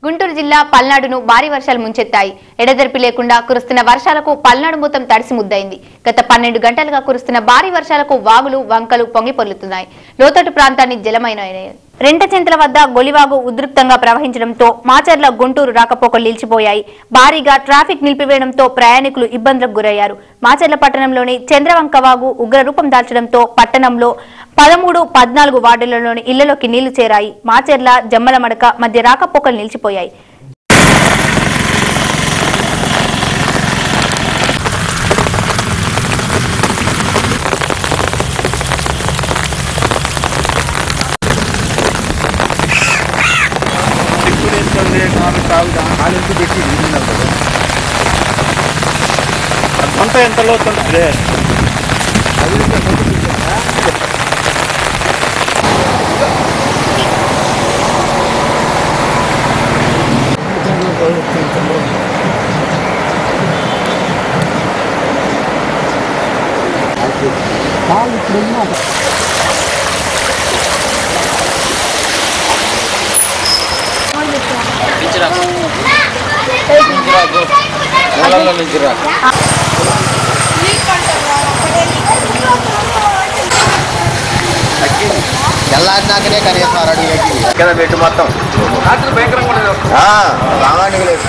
గుంటూరు జిల్లా పల్నాడును భారీ వర్షాలు ముంచెత్తాయి. ఎడతెరిపి లేకుండా కురుస్తున్న వర్షాలకు పల్నాడు మొత్తం తడిసి ముద్దైంది. గత 12 గంటలుగా కురుస్తున్న భారీ వర్షాలకు వాగులు, వంకలు పొంగి పొర్లుతున్నాయి. లోతట్టు ప్రాంతాన్ని జలమయమయ్యాయి. రెంటచెంతల వద్ద గొలివాగు ఉధృతంగా ప్రవహించడంతో మాచర్ల గుంటూరు రాకపోకలు నిలిచిపోయాయి. భారీగా ట్రాఫిక్ నిలిపివేయడంతో ప్రయాణికులు ఇబ్బందులకు గురయ్యారు. మాచర్ల పట్టణంలోని చంద్రవంక వాగు ఉగ్రరూపం దాల్చడంతో పట్టణంలో 13, 14 వార్డులలోని ఇళ్లలోకి నీళ్లు చేరాయి. మాచర్ల, జమ్మలమడక మధ్య రాకపోకలు నిలిచిపోయాయి. ఎంత లోతుంటుంది తెల్లారినాకనే కనీసం 6 అడుగులు పెట్టి మొత్తం రామానికి లేదు.